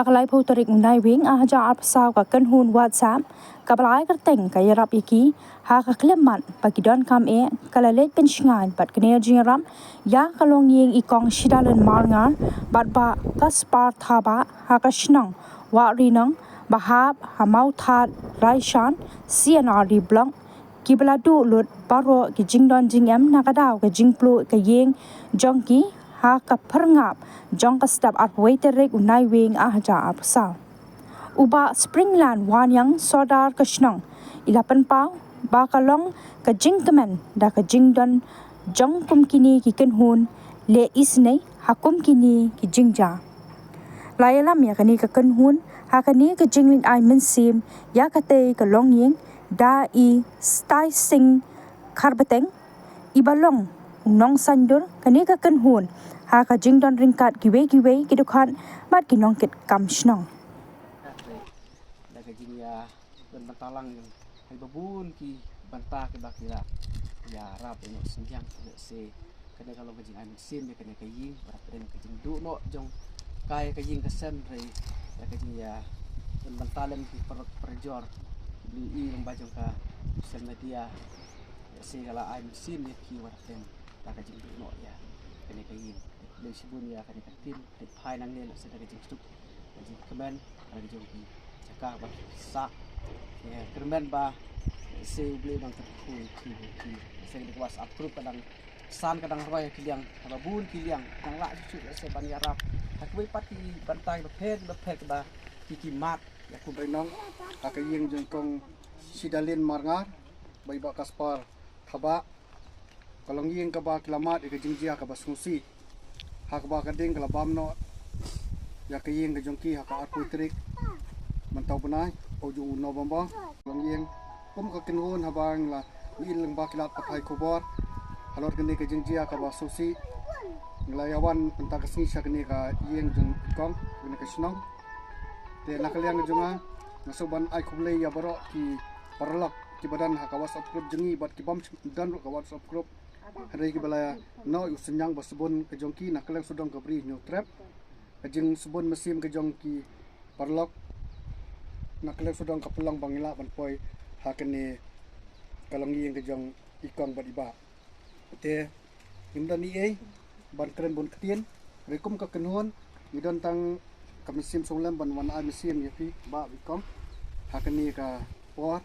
Hakalai puterik unai wing aja apsau ka kenhun WhatsApp kabalai kerteng kaya rap iki haka kleman bagi don kam kalalet penshingan bat kene jingram ya kalong yeng ikong shidalen marngan bat ba kaspar thaba haka shnang wa rinang bahab hamau that raishan CNR di blong kibaladu lut baro ki jingdon jingem nakadaw ka jingplu ka yeng jongki haka perngap jong ka step at waiterik unai wing aja apsau uba springland wanyang sodar kashnang ilapan pau bakalong ka jingkemen da ka jingdon jong kum kini ki kenhun le isnei hakum kini ki jingja layalam ya kani ka kenhun hakani ka jinglin ai mensim ya kate ka longyeng da I stai sing karbeteng ibalong nong sandur kani ka kenhun ha ka jingdon ringkat giwe kidukhan mat kinong kit kam shnong daga jinya dan batalang hay babun ki banta ke bakira ya rap no sinjang se kada kalau ka jing ai sin be kada kayi para pren ka jing du no jong kai ka jing ka sen re daga jinya dan bantalan ki perjor li I ng bajong ka social media se kala ai sin ne ki war pren daga jing du no ya kada kayi le sibun ya kada katin de phai nang le se daga jing stuk jing kemen daga jong ki cakap bah sak ya kermen bah se beli bang ki se di WhatsApp group kadang san kadang roy kiliang babun kiliang kadang lak cucu se ban yarap hakwe pati bantai bepet bah ki mat ya ku benong akayeng jengkong sidalin marngar bai ba kaspar thaba kalong yeng ka ba kilamat ke jingjia ka basungsi hak ba kading kalabam no ya kayeng ke jongki hak aku trik mantau benai oju no bomba long yeng pom ka kinun habang la ilang ba kilat pakai kubor halor kene ke jingjia ka basungsi nglayawan anta kasni sakni ka yeng jong kong kene ka snong te nakaliang jonga nasuban ai kublei ya baro ki parlak ki badan ha ka WhatsApp group jengi bat ki bam dan ka WhatsApp group hari ki balaya no usenyang basubun ke jongki nakaliang sudong ka bri new trap kajing subun mesim ke jongki parlak nakaliang sudong ka pulang bangila ban poi hakene kalongi yang ke jong ikong bat iba te imdan ni ban keren bon ketien rekum ka kenhon idon tang kamisim songlam ban wan ai mesim yapi ba bikom hakani ka pot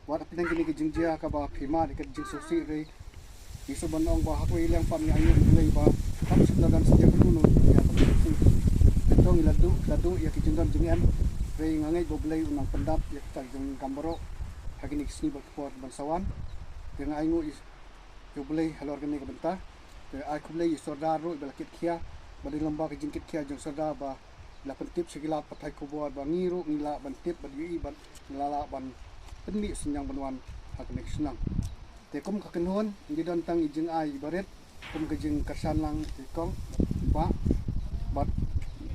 wat apinang kini ke jingjia ka ba phima ke jing susi re isu ban ong ba hakwe ilang pam ni ayu lei ba kam sundagan sejak dulu ya susi tong ladu ya ki jingdan jingem re ngangai boblei unang pendap ya ta jing gambaro hakini kisni ba pot ban sawan dengan aingu is boblei halor kini ke benta ke ai kublei sordar ro balakit khia badi lomba ke jingkit khia jong sordar ba la pentip segilat patai kubur bangiru ngila bantip badi ban lala ban penni senyang banwan haknek senang tekum ka kenhon ngi don tang ijing ai baret kum ke jing karsan lang ikong ba bat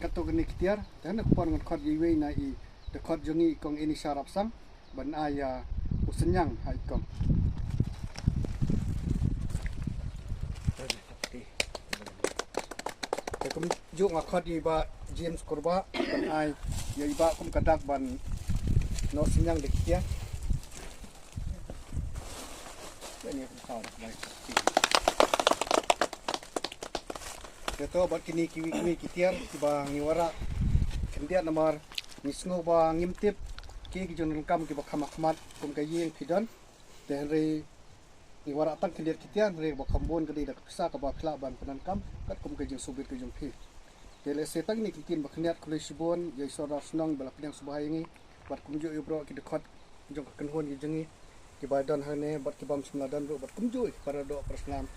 kato kene kitiar tan ko pon ngot yiwe na I de khot jongi ikong ini syarap sam ban aya usenyang ha ikong tekum juk ngakot iba James Korba ban ai ya iba kum kadak ban no sinyang de kia ini kau baik keto bat kini kiwi kitiar iba ngiwara kendia nomor nisngo ba ngimtip ki jon kam ki ba khamat kum kayeng pidon tenre ngiwara tang kendia kitiar re ba kambon kedi dak pisa ka ba khla ban penan kam kat kum kayeng subit ke jong phi Tele setang ni kitin bakniat kulai sibon jai sodar senang balap yang subahingi bat kumju ibro ki dekat jong kenhon ki jengi ki badan hane bat ki bam semladan ro bat kumju para do persnam